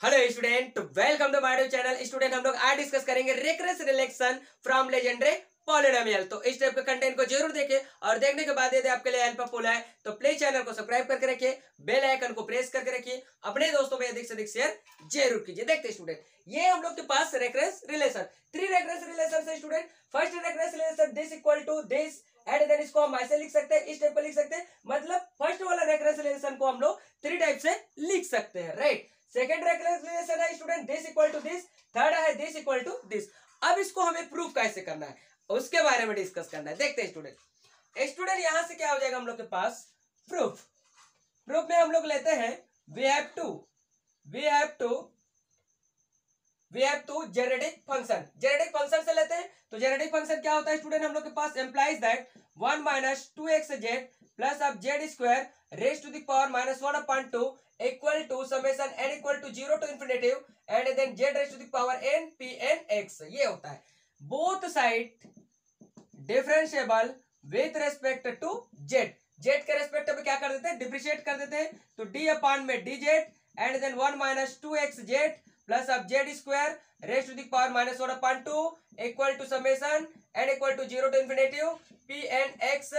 Hello student, welcome to my channel. Student, हम लोग आज डिस्कस करेंगे recurrence relation from legendary polynomial. तो इस टाइप के कंटेंट को जरूर देखें और देखने के बाद यदि आपके लिए हेल्पफुल है तो प्लीज चैनल को सब्सक्राइब करके रखिए, बेल आइकन को प्रेस करके रखिए, अपने दोस्तों में अधिक से अधिक शेयर जरूर कीजिए। देखते स्टूडेंट, ये हम लोग के पास recurrence relation, three recurrence relation है student. First recurrence relation this equal to this and then इसको हम ऐसे लिख सकते हैं, इस टाइप पर लिख सकते हैं। मतलब फर्स्ट वाला रेकरेंस रिलेशन को हम लोग थ्री टाइप से लिख सकते हैं, राइट। सेकेंड रेकरेंस रिलेशन है student this equal to this, third है दिस इक्वल टू दिस। अब इसको हमें प्रूफ कैसे करना है उसके बारे में डिस्कस करना है। देखते हैं स्टूडेंट। स्टूडेंट यहां से क्या हो जाएगा हम लोग के पास प्रूफ। प्रूफ में हम लोग लेते हैं we have to genetic function से लेते हैं। तो जेनेटिक फंक्शन क्या होता है स्टूडेंट, हम लोग के पास implies that 1 minus 2xz plus of Z square raise to the power minus 1/2 equal to summation n equal to 0 to infinitive and then z raise to the power n p n x। ये होता है both side differentiable with respect to z। z के respect में क्या कर देते हैं, differentiate कर देते हैं। तो d अपॉन में dz and then 1 minus 2xz plus of Z square raise to the power minus 1/2 equal to summation n equal to 0 to infinitive p n x।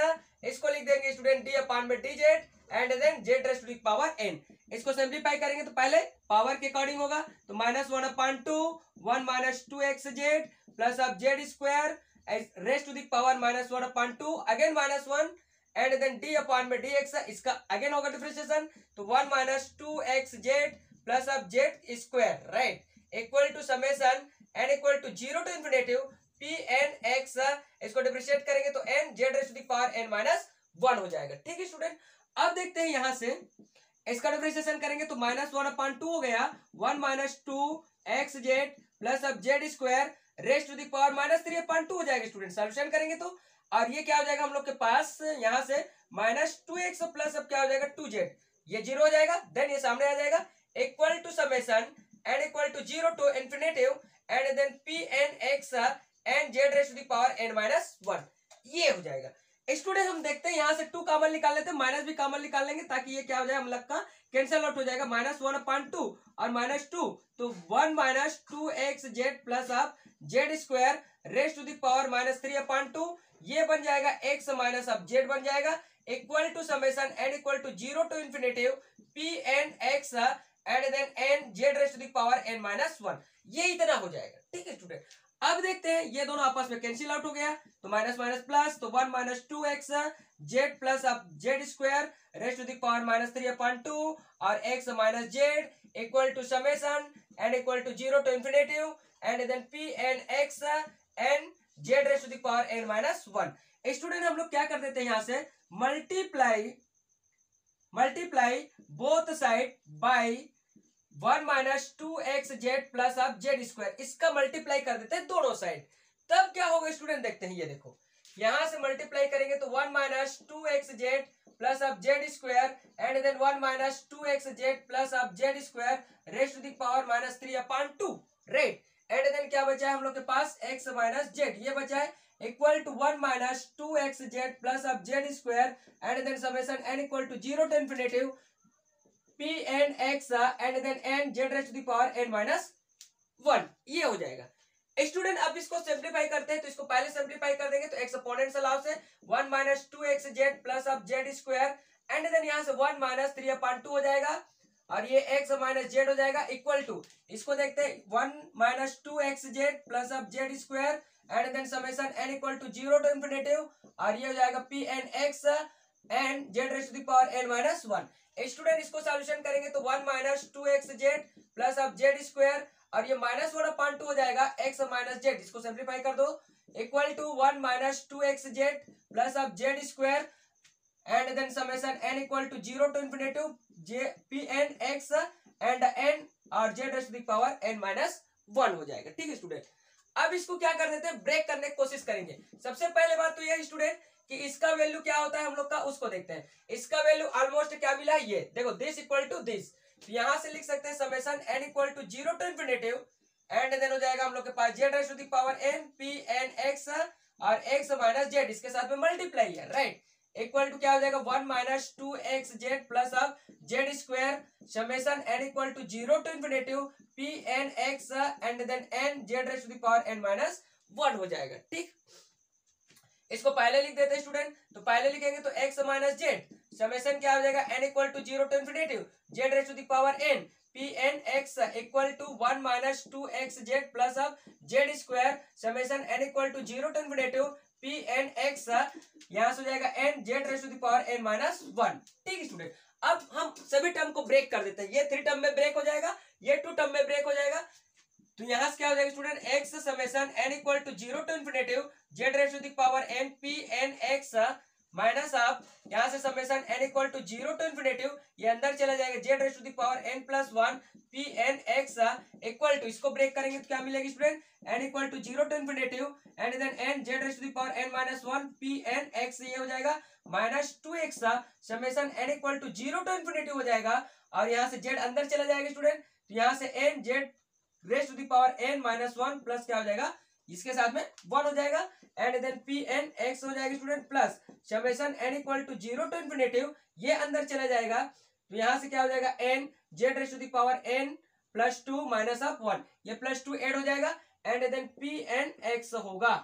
इसको लिख देंगे स्टूडेंट d अपॉन में dz and then z raise to the power n। इसको simplify करेंगे तो पहले power के according होगा, तो minus 1/2 1 minus 2xz plus of Z square raise to the power minus 1/2 again minus 1 and then d upon में dx। इसका again होगा डिफरेंशिएशन, तो 1 minus 2xz plus of Z square right equal to summation n equal to 0 to infinitive p n x। इसको differentiate करेंगे तो n z raise to the power n minus 1 हो जाएगा। ठीक है स्टूडेंट, अब देखते हैं यहां से इसका डिफरेंशिएशन करेंगे तो माइनस 1/2 हो गया 1 माइनस 2xz प्लस अब Z square raise to the power minus 3/2 हो जाएगा स्टूडेंट। सॉल्यूशन करेंगे तो और ये क्या हो जाएगा हम लोग के पास यहां से माइनस 2x प्लस अब क्या हो जाएगा 2z, ये 0 हो जाएगा। देन ये सामने आ जाएगा equal to summation n equal to 0 to infinitive and then p n x and z raise to the power n minus 1। ये हो जाएगा स्टूडेंट। हम देखते हैं यहां से 2 कॉमन निकाल लेते हैं, माइनस भी कॉमन निकाल लेंगे ताकि ये क्या हो जाए हम लोग का कैंसिल आउट हो जाएगा। माइनस 1/2 और माइनस 2 तो 1 minus 2xz plus of Z square raise to the power minus 3/2 ये बन जाएगा x माइनस ऑफ जेड बन जाएगा equal to summation n equal to 0 to infinitive p n x and then n z raise to the power n minus 1। ये इतना हो जाएगा। ठीक है स्टूडेंट, अब देखते हैं ये दोनों आपस में कैंसिल आउट हो गया तो माइनस माइनस प्लस, तो 1 minus 2x z plus of Z square raise to the power minus 3/2 और x minus Z equal to summation n equal to 0 to infinitive and then p n x n z raise to the power n minus 1। Student हम लोग क्या कर देते हैं यहां से multiply both side by 1 minus 2xz plus of Z square, इसका multiply कर देते हैं दोनों साइड। तब क्या होगा स्टूडेंट, देखते हैं। ये देखो यहां से मल्टीप्लाई करेंगे तो 1 minus 2xz plus of Z square and then 1 minus 2xz plus of Z square raise to the power minus 3/2 right. And then क्या बचा है हम लोग के पास x माइनस जेड, ये बचा है equal to 1 minus 2xz plus of Z square and then summation n equal to 0 to infinitive p n x and then n z raise to the power n minus 1। ये हो जाएगा student. अब इसको simplify करते हैं तो इसको पहले सिंप्लीफाई कर देंगे तो एक्सपोनेंशियल लॉ से 1 minus 2xz plus of Z square and then यहां से 1 माइनस 3/2 हो जाएगा और ये x माइनस जेड हो जाएगा इक्वल टू, इसको देखते हैं 1 minus 2xz plus of Z square and then summation n equal to 0 to infinitive और ये हो जाएगा p n x and z raise to the power n minus 1। Student इसको सॉल्यूशन करेंगे तो 1 minus 2xz plus of Z square और ये minus 1/2 हो जाएगा x माइनस जेड, इसको सिंप्लीफाई कर दो equal to 1 minus 2xz plus of Z square and then summation n equal to 0 to infinitive p n x and n और z raise to the power n minus 1 हो जाएगा। ठीक है student, अब इसको क्या कर देते हैं, ब्रेक करने की कोशिश करेंगे। सबसे पहले बात तो यह स्टूडेंट कि इसका वैल्यू क्या होता है हम लोग का, उसको देखते हैं। इसका वैल्यू ऑलमोस्ट क्या मिला है, ये देखो दिस इक्वल टू दिस, यहां से लिख सकते हैं summation n equal to 0 to infinitive and then हो जाएगा हम लोग के पास z raise to the power n p n x और x माइनस जेड, इसके साथ में मल्टीप्लाई है राइट इक्वल टू क्या हो जाएगा 1 माइनस 2xz प्लस अब Z square summation n equal to 0 to infinitive P N x and then n z raise to the power n minus 1 हो जाएगा। ठीक, इसको पहले लिख देते हैं स्टूडेंट, तो पहले लिखेंगे तो x माइनस जेड समेशन क्या हो जाएगा n equal to 0 to infinitive Z raise to the power n P N x equal to 1 minus 2xz plus अब Z square summation n equal to 0 to infinitive P N X, यहां से हो जाएगा n Z raise to the power n minus 1। ठीक student, अब हम सभी term को ब्रेक कर देते हैं, ये 3 टर्म में ब्रेक हो जाएगा, ये 2 टर्म में ब्रेक हो जाएगा, तो यहां से क्या हो जाएगा student x summation n equal to 0 to infinitive Z raise to the power n P N x minus आप यहां से summation n equal to 0 to infinitive ये अंदर चला जाएगा z raise to the power n plus 1 p N x equal to, इसको break करेंगे तो क्या मिलेगी student n equal to 0 to infinitive and then n Z raise to the power n minus 1 p N x, ये हो जाएगा minus 2x summation n equal to 0 to infinitive हो जाएगा और यहाँ से z अंदर चला जाएगा स्टूडेंट, तो यहाँ से n Z raise to the power n minus 1 plus क्या हो जाएगा इसके साथ में 1 हो जाएगा and then p N x हो जाएगा student plus summation n equal to 0 to infinitive ये अंदर चला जाएगा, तो यहाँ से क्या हो जाएगा n Z raise to the power n plus 2 minus of 1, ये प्लस 2 ऐड हो जाएगा and then p N x होगा।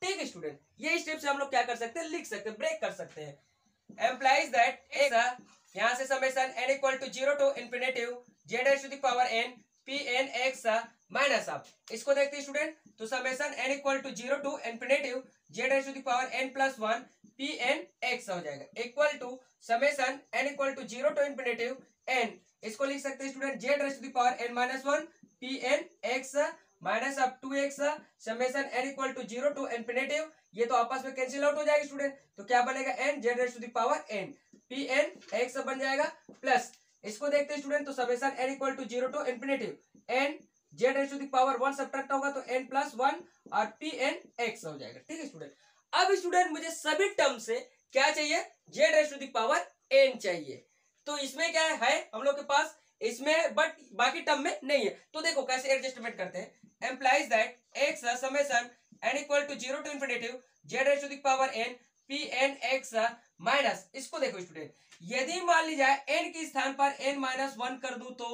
ठीक है स्टूडेंट, ये स्टेप से हम लोग क्या कर सकते हैं, लिख सकते हैं, ब्रेक कर सकते हैं। एम्प्लाइज दैट एक्स यहाँ से summation n equal to 0 to infinitive Z raise to the power n P N x minus आप इसको देखते हैं स्टूडेंट, तो summation n equal to 0 to infinitive Z raise to the power n plus 1 p N x हो जाएगा equal to summation n equal to 0 to infinitive n, इसको लिख सकते हैं student z raise to the power n minus 1 p N x minus अब 2x summation n equal to 0 to infinitive, ये तो आपस में कैंसिल आउट हो जाएगा स्टूडेंट, तो क्या बनेगा n Z raise to the power n P N x बन जाएगा प्लस इसको देखते हैं स्टूडेंट, तो summation n equal to 0 to infinitive n Z raise to the power 1 subtract होगा तो n प्लस 1 और पी एन एक्स हो जाएगा। ठीक है स्टूडेंट, अब स्टूडेंट मुझे सभी टर्म से क्या चाहिए, z raise to the power n चाहिए, तो इसमें क्या है हम लोग के पास इसमें, बट बाकी टर्म में नहीं है, तो देखो कैसे एडजस्टमेंट करते हैं। Implies that x summation n equal to 0 to infinitive Z raise to the power n P N x minus, इसको देखो स्टूडेंट, यदि मान ली जाए n के स्थान पर n माइनस 1 कर दूं तो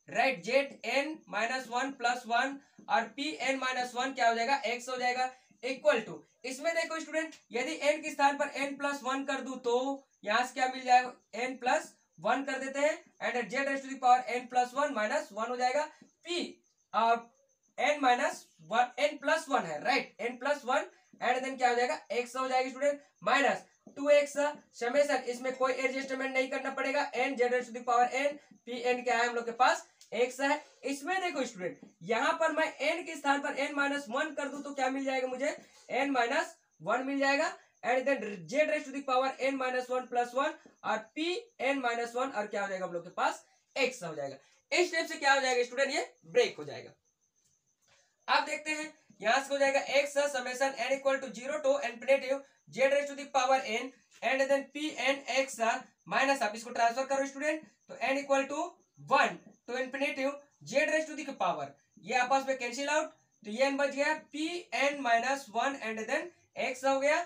right Z n minus 1 plus 1 और पी एन माइनस 1 क्या हो जाएगा x हो जाएगा इक्वल टू, इसमें देखो स्टूडेंट यदि n के स्थान पर n प्लस 1 कर दूं तो यहां से क्या मिल जाएगा n प्लस 1 कर देते हैं and z raise to the power n plus 1 minus 1 हो जाएगा p और n माइनस 1 n प्लस 1 है right n plus 1 and then क्या हो जाएगा x हो जाएगा स्टूडेंट माइनस 2x समेशन, इसमें कोई एडजस्टमेंट नहीं करना पड़ेगा n Z raise to the power n P n क्या है हम लोग के पास x है। इसमें देखो स्टूडेंट यहाँ पर मैं n के स्थान पर n माइनस 1 कर दूं तो क्या मिल जाएगा मुझे n माइनस 1 मिल जाएगा and then z raise to the power n minus 1 plus 1 और पी एन माइनस 1 और क्या हो जाएगा हम लोग के पास x हो जाएगा। इस स्टेप से क्या हो जाएगा स्टूडेंट, ये ब्रेक हो जाएगा। आप देखते हैं यहां से हो जाएगा x summation n equal to 0 to infinitive Z raise to the power n and then p N x minus आप इसको ट्रांसफर करो स्टूडेंट, तो n equal to 1 to infinitive Z raise to the power ये आपस में cancel out, तो ये n बच गया p N minus 1 and then x हो गया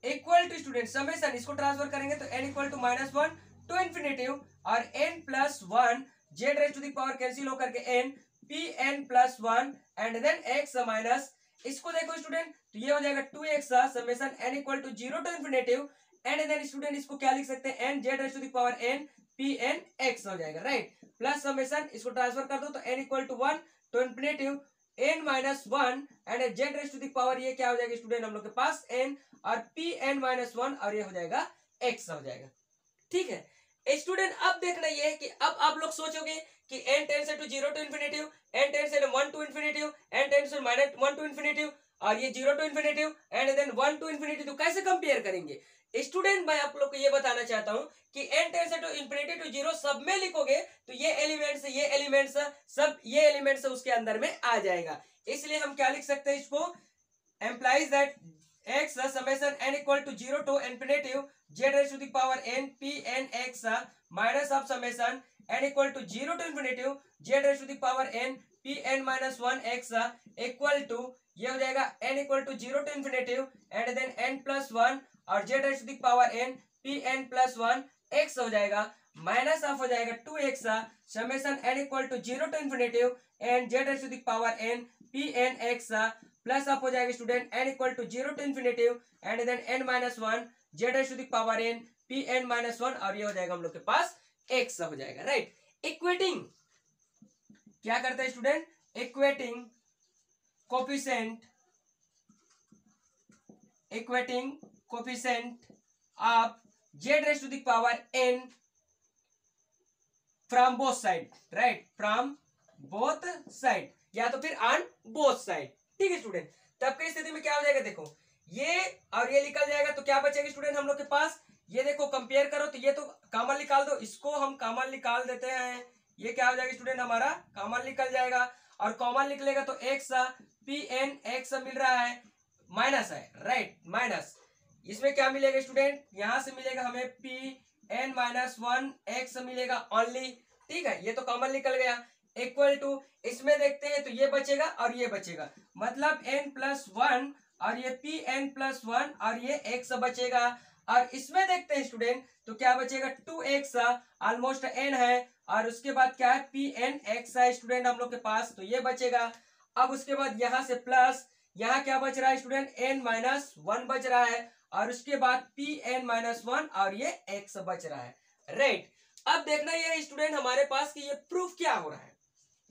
इक्वल टू स्टूडेंट समेशन, इसको ट्रांसफर करेंगे तो n equal to minus 1 to infinitive और n plus 1 z raise to the power cancel होकर के n P n plus 1 and then x minus, इसको देखो स्टूडेंट तो ये हो जाएगा 2x summation n equal to 0 to infinitive and then student इसको क्या लिख सकते हैं n Z raise to the power n P N x हो जाएगा राइट प्लस समेशन, इसको ट्रांसफर कर दो तो n equal to 1 to infinitive n minus 1 and z raise to the power ये क्या हो जाएगा स्टूडेंट हम लोग के पास n और पी एन माइनस 1 और ये हो जाएगा x हो जाएगा। ठीक है स्टूडेंट, अब देखना ये है कि अब आप लोग सोचोगे कि n tends to 0 to infinitive n tends 1 to infinitive n tends minus 1 to infinitive और ये 0 to infinitive and then 1 to infinitive, तो कैसे कंपेयर करेंगे स्टूडेंट। मैं आप लोग को ये बताना चाहता हूं कि n tends to infinitive to 0 सब में लिखोगे तो ये एलिमेंट्स सब ये एलिमेंट्स उसके अंदर में आ जाएगा, इसलिए हम क्या लिख सकते हैं इसको, implies that x summation n equal to 0 to infinitive Z raise to the power n P N x minus of summation n equal to 0 to infinitive Z raise to the power n P N minus 1 x equal to ये हो जाएगा n equal to 0 to infinitive and then n plus 1 और z raise to the power n pn plus 1 x हो जाएगा, minus of हो जाएगा 2x summation n equal to 0 to infinitive and z raise to the power n pn x plus of हो जाएगा student n equal to 0 to infinitive and then n minus 1 z raise to the power n pn minus 1 और ये हो जाएगा हम लोग के पास x हो जाएगा, राइट। इक्वेटिंग क्या करता है student, equating coefficient of z raise to the power n from both side, right, from both side या तो फिर ऑन बोथ साइड, ठीक है स्टूडेंट। तब की स्थिति में क्या हो जाएगा, देखो ये और ये निकल जाएगा तो क्या बचेगा स्टूडेंट हम लोग के पास, ये देखो कंपेयर करो तो ये तो कॉमन निकाल दो, इसको हम कॉमन निकाल देते हैं, ये क्या हो जाएगा स्टूडेंट हमारा कॉमन निकल जाएगा और कॉमन निकलेगा तो x pn x मिल रहा है, माइनस है, राइट, माइनस इसमें क्या मिलेगा स्टूडेंट, यहां से मिलेगा हमें pn माइनस 1 x मिलेगा ओनली, ठीक है, ये तो कॉमन निकल गया, इक्वल टू इसमें देखते हैं तो ये बचेगा और ये बचेगा, मतलब n प्लस 1 और ये pn प्लस 1 और ये x बचेगा, और इसमें देखते हैं स्टूडेंट तो क्या बचेगा 2x ऑलमोस्ट n है और उसके बाद क्या है pn x है स्टूडेंट हम लोग के पास, तो ये बचेगा। अब उसके बाद यहां से प्लस, यहाँ क्या बच रहा है स्टूडेंट n माइनस 1 बच रहा है और उसके बाद pn माइनस 1 और ये x बच रहा है, राइट। अब देखना ये है स्टूडेंट हमारे पास कि ये प्रूफ क्या हो रहा है,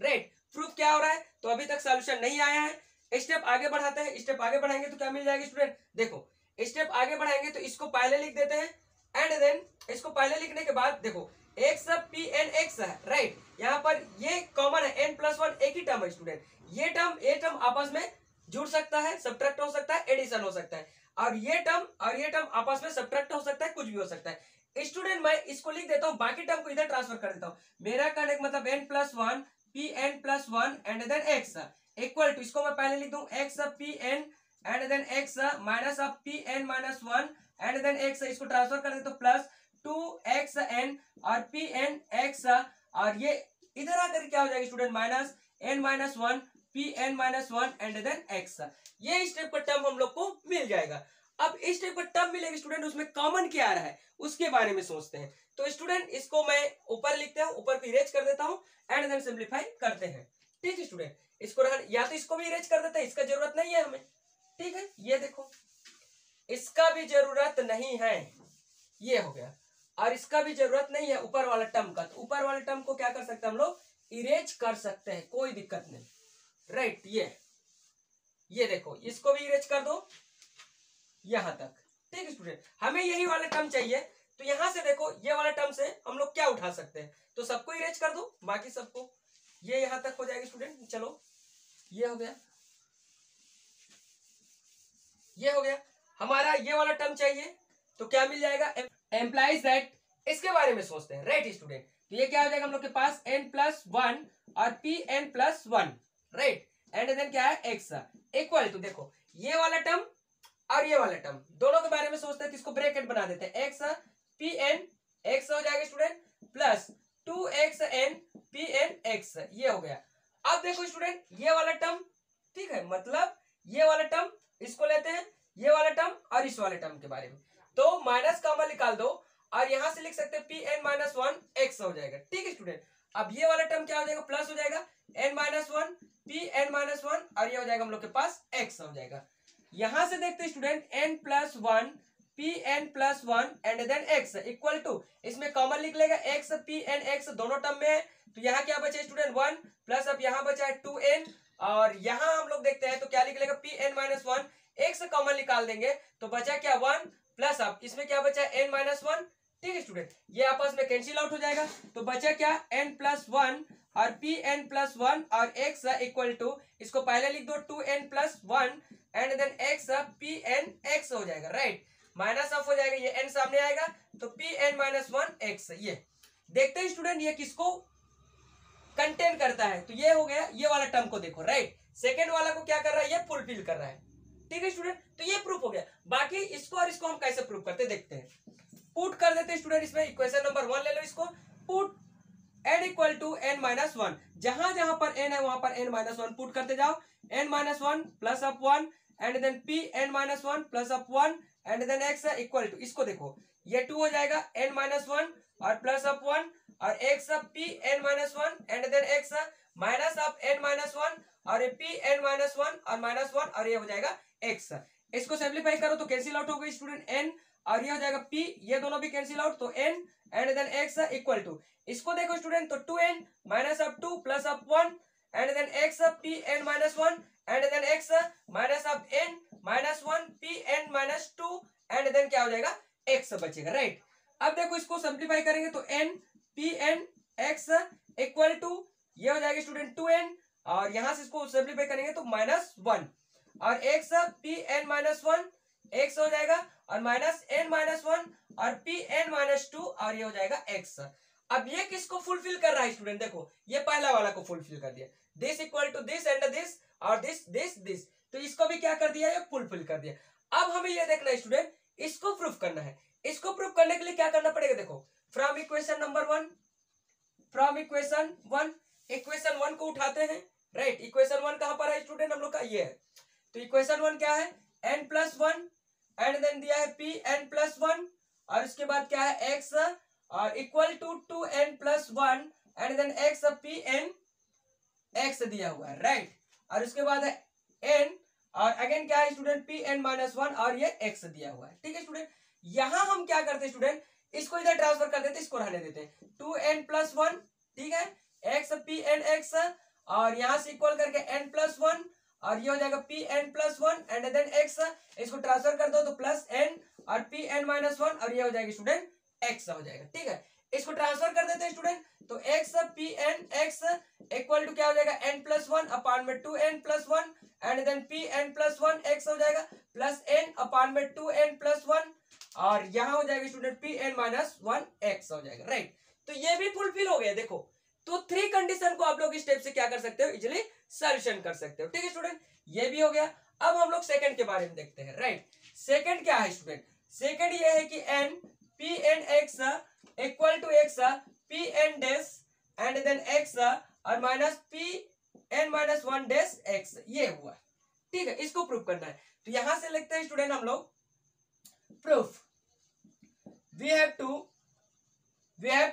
राइट, प्रूफ क्या हो रहा है, तो अभी तक सॉल्यूशन नहीं आया है, स्टेप आगे बढ़ाते हैं, स्टेप आगे बढ़ाएंगे तो क्या मिल जाएगा स्टूडेंट, देखो स्टेप आगे बढ़ाएंगे तो इसको पहले लिख देते हैं एंड देन इसको पहले लिखने के बाद देखो x pn x है, राइट, यहाँ पर ये कॉमन है n प्लस 1 एक ही टर्म है स्टूडेंट, ये टर्म आपस में जुड़ सकता है, सब्ट्रैक्ट हो सकता है, एडिशन हो सकता है, और ये टर्म आपस में सब्ट्रैक्ट हो सकता है, कुछ भी हो सकता है स्टूडेंट। मैं इसको लिख देता हूँ, बाकी टर्म को इधर ट्रांसफर कर देता हूँ, मेरा कहने का मतलब n plus 1 pn plus 1 and then x equal to, इसको मैं पहले लिख दूं x pn and then x minus of pn minus 1 and then x, इसको ट्रांसफर कर दे तो प्लस 2xn और pn x और ये इधर आकर क्या हो जाएगा student minus n minus 1 pn minus 1 and then x, ये स्टेप का टर्म हम लोग को मिल जाएगा। अब इस टाइप का टर्म मिलेगा स्टूडेंट, उसमें कॉमन क्या आ रहा है उसके बारे में सोचते हैं, तो स्टूडेंट इसको मैं ऊपर लिखते हैं, ऊपर को इरेज कर देता हूं एंड देन सिंपलीफाई करते हैं, ठीक है स्टूडेंट। इसको या तो इसको भी इरेज कर देते हैं, इसका जरूरत नहीं है हमें, ठीक है, ये देखो इसका भी जरूरत नहीं है, ये हो गया, और इसका भी जरूरत नहीं है ऊपर वाला टर्म का, तो ऊपर वाले टर्म को क्या कर सकते हैं हम लोग, इरेज कर सकते हैं, कोई दिक्कत नहीं, राइट। ये देखो इसको भी इरेज कर दो यहां तक, ठीक है स्टूडेंट। हमें यही वाला टर्म चाहिए, तो यहां से देखो ये वाला टर्म से हम लोग क्या उठा सकते हैं, तो सबको इरेज कर दो, बाकी सबको, ये यहां तक हो जाएगा स्टूडेंट। चलो ये हो गया, ये हो गया, हमारा ये वाला टर्म चाहिए, तो क्या मिल जाएगा, एम्प्लाइज दैट, इसके बारे में सोचते हैं, राइट स्टूडेंट। तो ये क्या हो जाएगा हम लोग के पास n प्लस 1 और pn plus 1, right, and then क्या है x इक्वल टू, देखो ये वाला टर्म और ये वाला टर्म दोनों के बारे में सोचते हैं, तो इसको ब्रैकेट बना देते हैं, x pn x हो जाएगा student plus 2xn pn x, ये हो गया। अब देखो स्टूडेंट ये वाला टर्म, ठीक है, मतलब ये वाला टर्म इसको लेते हैं, ये वाला टर्म और इस वाले टर्म के बारे में, तो माइनस कॉमन निकाल दो और यहां से लिख सकते हैं pn माइनस 1 x हो जाएगा, ठीक है स्टूडेंट। अब ये वाला टर्म क्या हो जाएगा, प्लस हो जाएगा n माइनस 1 pn माइनस 1 और ये हो जाएगा हम लोग के पास x हो जाएगा। यहां से देखते हैं student n plus 1 pn plus 1 and then x equal to, इसमें कॉमन लिख लेगा x pn x दोनों टर्म में है, तो यहाँ क्या बचा स्टूडेंट 1 प्लस, अब यहाँ बचा है 2n और यहाँ हम लोग देखते हैं तो क्या लिख लेगा pn माइनस 1, x कॉमन निकाल देंगे तो बचा क्या 1 प्लस, अब इसमें क्या बचा है n माइनस 1, ठीक है स्टूडेंट, ये आपस में कैंसिल आउट हो जाएगा, तो बचा क्या n प्लस 1 और pn प्लस 1 और x इक्वल टू, इसको पहले लिख दो 2n plus 1 and then x pn x हो जाएगा, राइट, माइनस ऑफ हो जाएगा, ये n सामने आएगा तो pn माइनस 1 x, ये देखते हैं स्टूडेंट ये किसको कंटेन करता है, तो ये हो गया, ये वाला टर्म को देखो, राइट, सेकेंड वाला को क्या कर रहा है, ये फुलफिल कर रहा है, ठीक है स्टूडेंट, तो ये प्रूफ हो गया। बाकी इसको और इसको हम कैसे प्रूफ करते देखते हैं, पुट कर देते हैं स्टूडेंट, इसमें इक्वेशन नंबर 1 ले लो, इसको put n equal to n minus 1, जहां जहां पर n है वहां पर n माइनस 1 पुट करते जाओ, n minus 1 plus of 1 and then p n minus 1 plus of 1 and then x equal to, इसको देखो ये 2 हो जाएगा n माइनस 1 और प्लस ऑफ 1 और x p N minus 1 and then x minus of n minus 1 और p N minus 1 और minus 1 और ये हो जाएगा x। इसको सिंप्लीफाई करो तो कैंसिल आउट होगा स्टूडेंट n और ये हो जाएगा p, ये दोनों भी कैंसिल आउट तो n and then x equal to, इसको देखो स्टूडेंट तो 2n minus of 2 plus of 1 and then x p n minus 1 and then x minus of n minus 1 p n minus 2 and then क्या हो जाएगा x बचेगा, right. अब देखो इसको सिंप्लीफाई करेंगे तो n p n x equal to ये हो जाएगा स्टूडेंट 2n और यहां से इसको सिंप्लीफाई करेंगे तो माइनस 1 और x p n minus 1 x हो जाएगा और माइनस n माइनस 1 और p n माइनस 2 और ये हो जाएगा x। अब ये किसको फुलफिल कर रहा है स्टूडेंट, देखो ये पहला वाला को फुलफिल कर दिया, this equal to this and this और दिस, तो इसको भी क्या कर दिया, ये फुलफिल कर दिया। अब हमें ये देखना है स्टूडेंट, इसको प्रूफ करना है। इसको प्रूफ करने के लिए क्या करना पड़ेगा, देखो from equation number 1, from equation 1, equation 1 को उठाते हैं, राइट। इक्वेशन 1 कहां पर है स्टूडेंट, हम लोग का ये है, तो इक्वेशन 1 क्या है, n प्लस 1 एंड देन दिया है p n प्लस 1 और इसके बाद क्या है x और equal to 2n plus 1 and then x p n x दिया हुआ है, राइट। और उसके बाद है n और अगेन क्या है स्टूडेंट p n माइनस 1 और ये x दिया हुआ है, ठीक है स्टूडेंट। यहां हम क्या करते हैं स्टूडेंट, इसको इधर ट्रांसफर कर देते, इसको रहने देते हैं 2n प्लस 1, ठीक है, x p n x और यहां से इक्वल करके n प्लस 1 और ये हो जाएगा p n plus 1 and then x, इसको ट्रांसफर कर दो तो प्लस n और p n माइनस 1 और ये हो जाएगा स्टूडेंट x हो जाएगा, ठीक है। इसको ट्रांसफर कर देते हैं स्टूडेंट तो x p n x equal to क्या हो जाएगा n प्लस 1 अपान में 2n plus 1 and then p n plus 1 x हो जाएगा प्लस n अपान में 2n प्लस 1 और यहां हो जाएगा student p n minus 1 x हो जाएगा, राइट। तो ये भी फुलफिल हो गया, देखो तो 3 कंडीशन को आप लोग इस स्टेप से क्या कर सकते हो, इजिली सॉल्यूशन कर सकते हो, ठीक है स्टूडेंट। ये भी हो गया। अब हम लोग सेकंड के बारे में देखते हैं, राइट। सेकंड क्या है स्टूडेंट, सेकंड ये है कि n p n x equal to x p n dash and then x और minus p n minus 1 dash x, ये हुआ, ठीक है। इसको प्रूव करना है तो यहां से लिखते हैं स्टूडेंट हम लोग proof, we have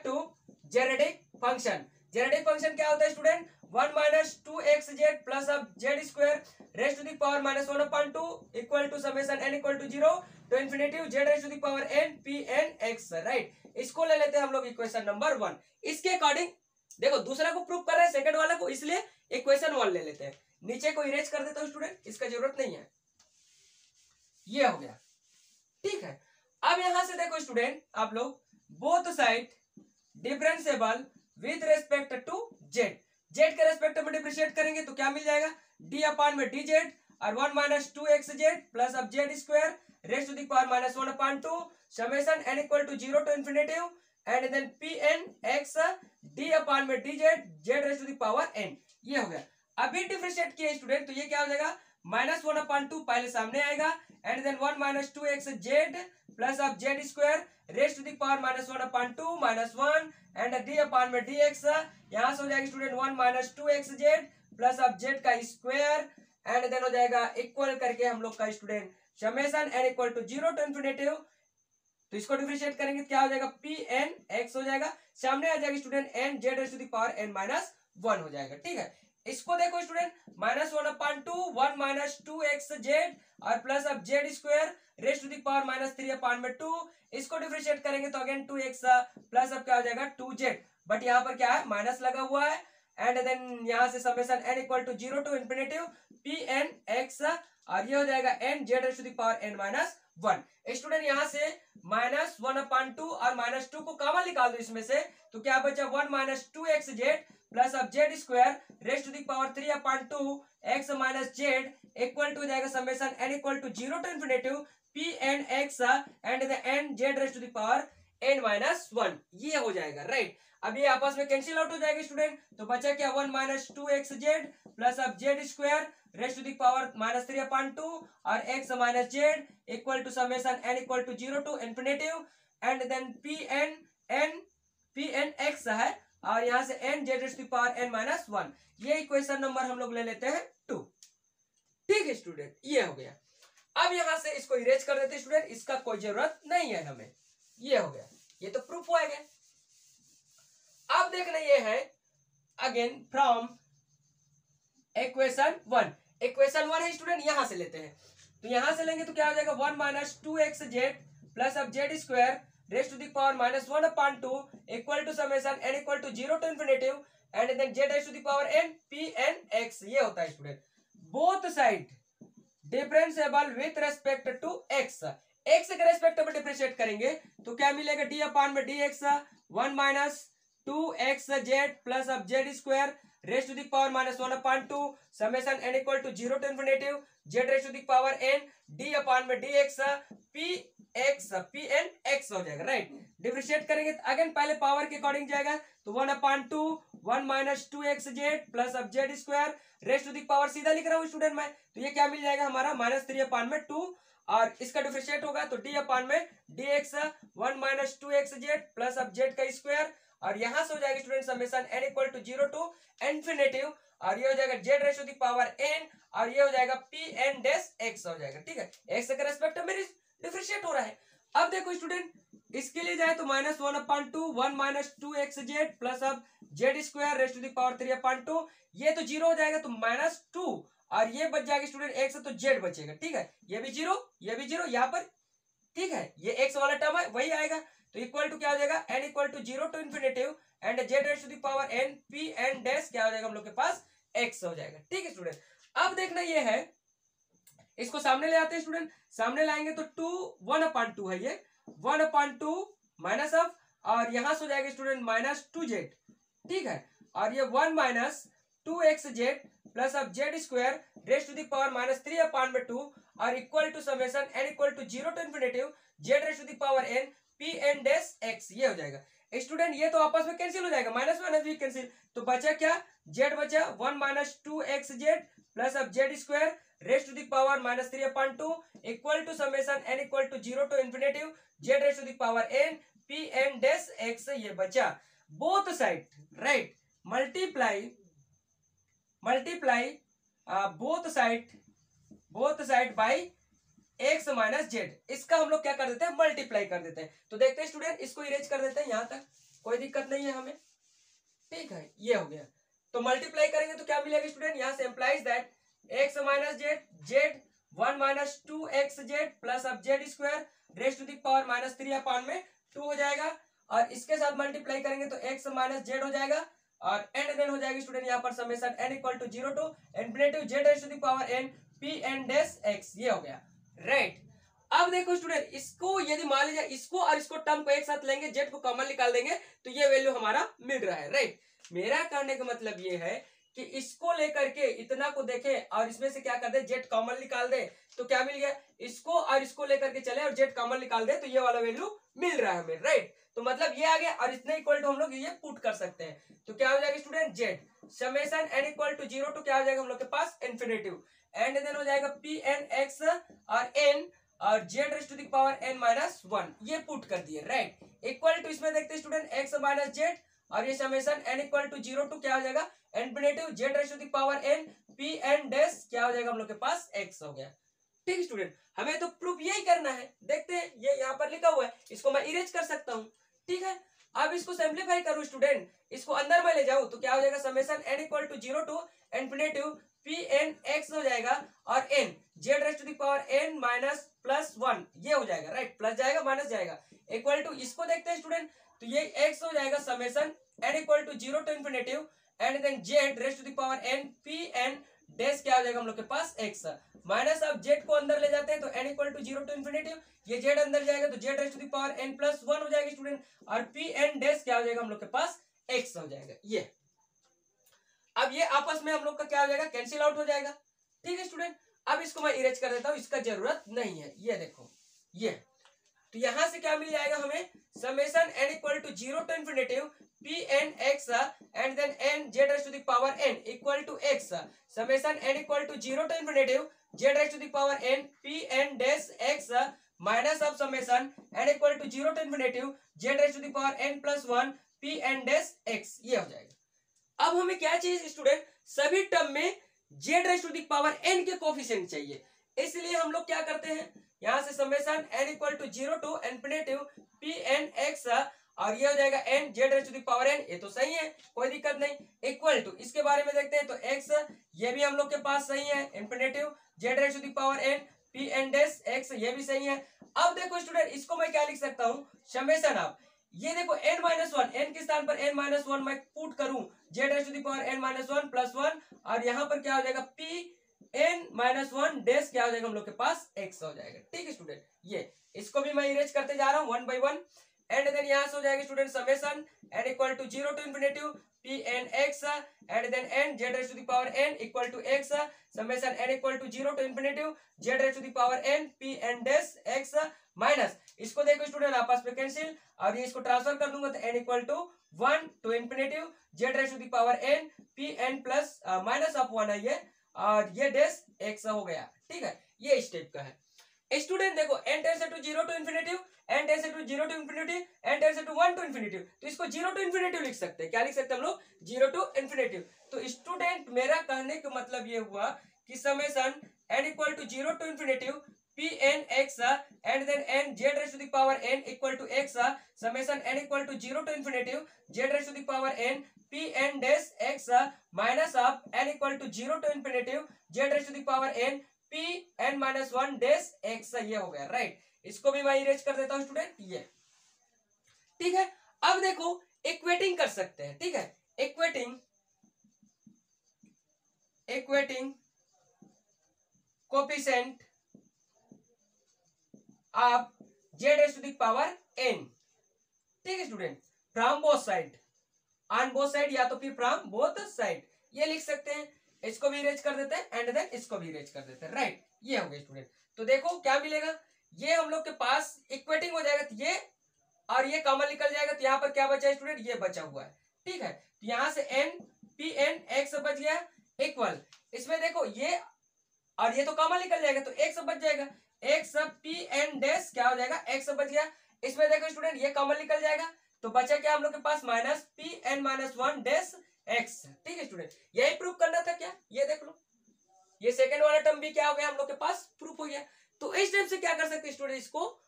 to genetic function. Genetic function क्या होता है student, 1 minus 2xz plus of Z square raise to the power minus 1 upon 2 equal to summation n equal to 0 to infinity z raise to the power n p n x, right. इसको ले लेते हैं हम लोग equation number 1। इसके according देखो दूसरा को प्रूव कर रहे हैं सेकंड वाला को, इसलिए इक्वेशन 1 ले लेते हैं। नीचे को इरेज कर देता हूं स्टूडेंट, इसका जरूरत नहीं है, ये हो गया, ठीक है। अब यहां से देखो स्टूडेंट आप लोग both side differentiable with respect to z, z के रेस्पेक्ट में डिफरेंशिएट करेंगे तो क्या मिल जाएगा, डी अपान में डी जेड और 1 minus 2xz plus of Z square raise to the power minus 1 upon 2 summation n equal to 0 to infinity and then pn x d upon में dz z raise to the power n, ये हो गया। अभी differentiate किया student तो ये क्या हो जाएगा, माइनस 1 अपॉन 2 पहले सामने आएगा and then 1 minus 2xz plus of Z square raise to the power minus 1 upon 2 minus 1 and d upon में dx, यहां से हो जाएगा student 1 minus 2xz plus of z का स्क्वायर एंड देन हो जाएगा इक्वल करके हम लोग का student summation n equal to 0 to infinity, तो इसको डिफरेंशिएट करेंगे क्या हो जाएगा, पी एन एक्स हो जाएगा, सामने आ जाएगा student n z raise to the power n minus 1 हो जाएगा, ठीक है। इसको देखो student minus 1 upon 2 1 minus 2xz और plus of Z square raise to the power minus 3 upon में 2, इसको डिफरेंशिएट करेंगे तो अगेन 2x प्लस अब क्या हो जाएगा 2z, बट यहाँ पर क्या है माइनस लगा हुआ है एंड देन यहाँ से summation n equal to 0 to infinity P N x और ये हो जाएगा n Z raise to the power n minus 1। Student यहाँ से माइनस 1 अपॉन 2 और माइनस 2 को कॉमन निकाल दो इसमें से तो क्या बचा 1 minus 2xz plus of Z square raise to the power 3 upon 2 x minus Z equal to जाएगा summation n equal to 0 to infinity P N x and the n Z raise to the power n minus 1, ये हो जाएगा, right. अब ये आपस में cancel out हो जाएगा स्टूडेंट तो बचा क्या 1 minus 2xz plus of Z square raise to the power minus 3 upon 2 और x minus Z equal to summation n equal to 0 to infinity and then p N x है और यहाँ से n Z raise to the power n minus 1, ये equation number हम लोग ले लेते हैं 2, ठीक है स्टूडेंट, ये हो गया। अब यहां से इसको इरेज कर देते स्टूडेंट, इसका कोई जरूरत नहीं है हमें। ये हो गया, ये तो प्रूफ हुआ है। अब देखना ये है अगेन फ्रॉम इक्वेशन 1। इक्वेशन 1 है स्टूडेंट, यहां से लेते हैं, तो यहां से लेंगे तो क्या हो जाएगा 1 माइनस 2xz प्लस अब Z square raise to the power minus 1/2 equal to summation n equal to 0 to infinitive and then z raise to the power n p n x। ये होता है student both side differentiable with respect to x। x के respect में differentiate करेंगे तो क्या मिलेगा d upon में dx 1 माइनस 2xz प्लस अब Z square raise to the power minus 1/2 summation n equal to 0 to infinity z raise to the power n d upon में dx p n x हो जाएगा। Right, differentiate करेंगे तो again पहले power के according जाएगा तो 1/2 1 माइनस 2xz प्लस अब Z square raise to the power, सीधा लिख रहा हूँ स्टूडेंट मैं, तो ये क्या मिल जाएगा हमारा माइनस 3/2 और इसका डिफरेंशिएट होगा तो d अपान में dx 1 माइनस 2xz प्लस अब z का स्क्वायर और यहां से हो जाएगा student summation n equal to 0 to infinity और ये हो जाएगा z raise the power n और ये हो जाएगा p n डैश x हो जाएगा। ठीक है, x के रेस्पेक्ट में डिफरेंशिएट हो रहा है। अब देखो स्टूडेंट इसके लिए जाए तो माइनस 1/2 1 माइनस 2xz प्लस अब z square ratio the power 3/2, ये तो 0 हो जाएगा तो माइनस 2 और ये बच जाएगा स्टूडेंट x तो z बचेगा। ठीक है, ये भी 0 ये भी 0 यहाँ पर। ठीक है, ये x वाला टर्म है वही आएगा तो इक्वल टू क्या हो जाएगा n equal to 0 to infinitive and z raise to the power n p n dash क्या हो जाएगा हम लोग के पास x हो जाएगा। ठीक है स्टूडेंट, अब देखना ये है इसको सामने ले आते हैं स्टूडेंट, सामने लाएंगे तो 2 1/2 है, ये 1/2 माइनस ऑफ और यहां से हो जाएगा स्टूडेंट माइनस 2z। ठीक है, और ये 1 माइनस 2xz प्लस अब Z square raise to the power minus 3/2 और equal to summation n equal to 0 to infinity z raise to the power n p n dash x। ये हो जाएगा student, ये तो आपस में कैंसिल हो जाएगा, माइनस माइनस भी कैंसिल, तो बचा क्या z बचा 1 माइनस 2xz प्लस अब Z square raise to the power minus 3/2 equal to summation n equal to 0 to infinity z raise to the power n p n dash x। ये बचा both side right multiply both side by x minus z, इसका हम लोग क्या कर देते हैं multiply कर देते हैं। तो देखते हैं स्टूडेंट इसको इरेज कर देते हैं, यहां तक कोई दिक्कत नहीं है हमें। ठीक है, ये हो गया तो मल्टीप्लाई करेंगे तो क्या मिलेगा स्टूडेंट, यहां से implies that x minus Z Z 1 minus 2xz plus अब Z square raise to the power minus 3/2 हो जाएगा और इसके साथ मल्टीप्लाई करेंगे तो x माइनस जेड हो जाएगा और एंड देन हो जाएगी स्टूडेंट यहाँ पर summation n equal to 0 to infinity z raise to the power n p n dash x। ये हो गया राइट। अब देखो स्टूडेंट इसको यदि मान लीजिए इसको और इसको टर्म को एक साथ लेंगे जेड को कॉमन निकाल देंगे तो ये वैल्यू हमारा मिल रहा है। राइट, मेरा कहने का मतलब ये है कि इसको लेकर के इतना को देखे और इसमें से क्या कर दे जेड कॉमन निकाल दे तो क्या मिल गया, इसको और इसको लेकर के चले और जेड कॉमन निकाल दे तो ये वाला वैल्यू मिल रहा है हमें। राइट, तो मतलब ये आ गया और इतने इक्वल टू हम लोग ये पुट कर सकते हैं तो क्या हो जाएगा student z summation n equal to 0 to क्या हो जाएगा हम लोग के पास इन्फिनिटिव एंड देन हो जाएगा p n x और n और z raise to the power n minus 1 ये पुट कर दिए। राइट, इक्वल टू इसमें देखते हैं स्टूडेंट x माइनस जेड और ये summation n equal to 0 to क्या हो जाएगा infinity z raise to the power n p n dash क्या हो जाएगा हम लोग के पास x हो गया। ठीक स्टूडेंट, हमें तो प्रूफ यही करना है, देखते हैं ये यहाँ पर लिखा हुआ है इसको मैं इरेज कर सकता हूँ। ठीक है, अब इसको सिंप्लीफाई करूँ स्टूडेंट, इसको अंदर में ले जाऊं तो क्या हो जाएगा summation n equal to 0 to infinity p n x हो जाएगा और n z raise to the power n minus plus 1 ये हो जाएगा। राइट, प्लस जाएगा माइनस जाएगा इक्वल टू इसको देखते हैं स्टूडेंट तो ये x हो जाएगा summation n equal to 0 to infinitive and then z raise to the power n p n dash क्या हो जाएगा हम लोग के पास x माइनस अब z को अंदर ले जाते हैं तो n equal to 0 to infinity ये z अंदर जाएगा तो z raise to the power n plus 1 हो जाएगा स्टूडेंट और p n डैश क्या हो जाएगा हम लोग के पास x हो जाएगा। ये अब ये आपस में हम लोग का क्या हो जाएगा कैंसिल आउट हो जाएगा। ठीक है स्टूडेंट, अब इसको मैं इरेज कर देता हूं, इसका जरूरत नहीं है। ये देखो ये तो यहां से क्या मिल जाएगा हमें summation n equal to 0 to infinity p n x and then n z raise to the power n equal to x summation n equal to 0 to infinity z raise to the power n p n dash x minus of summation n equal to 0 to infinity z raise to the power n plus 1 p n dash x। ये हो जाएगा। अब हमें क्या चाहिए student, सभी term में z raise to the power n के कोफिशिएंट चाहिए। इसलिए हम लोग क्या करते हैं, यहां से summation n equal to 0 to infinitive p N x, और ये हो जाएगा n Z raise to the power n, ये तो सही है, कोई दिक्कत नहीं, इक्वल टू इसके बारे में देखते हैं, तो x ये भी हम लोग के पास सही है, infinitive z raise to the power n P n dash x ये भी सही है। अब देखो स्टूडेंट, इसको मैं क्या लिख सकता हूँ, समेशन ऑफ, ये देखो n माइनस वन, एन के स्थान पर n माइनस वन मैं पुट करूं, z raise to the power n minus one plus one, और यहाँ पर क्या हो जाएगा, p n minus one dash क्या हो जाएगा हम लोग के पास x हो जाएगा। ठीक है स्टूडेंट, ये इसको भी मैं इरेज करते जा रहा हूँ one by one, and then यहाँ से हो जाएगा student summation n equal to 0 to infinitive p N x, and then n Z raise to the power n equal to x, summation n equal to 0 to infinitive z raise to the power n P n dash x minus, इसको देखो student आपस में cancel, और ये इसको transfer कर दूंगा तो n equal to 1 to infinitive z raise to the power n P n plus minus of 1 है ये, और ये डैश x हो गया। ठीक है, ये इस टाइप का है। स्टूडेंट देखो n tends to 0 to infinitive, n tends to 0 to infinitive, n tends to 1 to infinitive, तो इसको 0 टू इन्फिनिटिव लिख सकते हैं, क्या लिख सकते हैं हम लोग, 0 टू इन्फिनिटिव। तो स्टूडेंट मेरा कहने का मतलब ये हुआ कि summation n equal to 0 to infinitive p N x, and then n Z raise to the power n equal to x, summation n equal to 0 to infinitive z raise to the power n P n dash x minus of n equal to 0 to infinitive z raise to the power n P N minus one dash x, ये हो गया right. इसको भी मैं erase कर देता हूं student, ये ठीक है। अब देखो इक्वेटिंग कर सकते हैं, ठीक है, equating coefficient of z raise to the power n, ठीक है student, from both side, on both side या तो फिर फ्रॉम बोथ साइड, ये लिख सकते हैं। इसको भी इरेज कर देते हैं, एंड देन इसको भी इरेज कर देते हैं, राइट। ये हो गया स्टूडेंट, तो देखो क्या मिलेगा, ये हम लोग के पास इक्वेटिंग हो जाएगा, तो ये और ये कॉमन निकल जाएगा, तो यहाँ पर क्या बचा है स्टूडेंट, ये बचा हुआ है। ठीक है, तो यहाँ से n पी एन एक्स बच गया इक्वल, इसमें देखो ये और ये तो कॉमन निकल जाएगा, तो एक्स बच जाएगा, एक्स पी एन डैश क्या हो जाएगा, एक्स बच गया। इसमें देखो स्टूडेंट ये कॉमन निकल जाएगा, तो बचा क्या हम लोग के पास, minus P N minus one dash X. ठीक है स्टूडेंट, यही प्रूफ करना था क्या, ये देख लो, ये सेकंड वाला टर्म भी क्या हो गया हम लोग के पास, प्रूफ हो गया। तो इस टाइप से क्या कर सकते हैं स्टूडेंट, इसको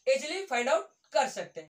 इजीली फाइंड आउट कर सकते हैं।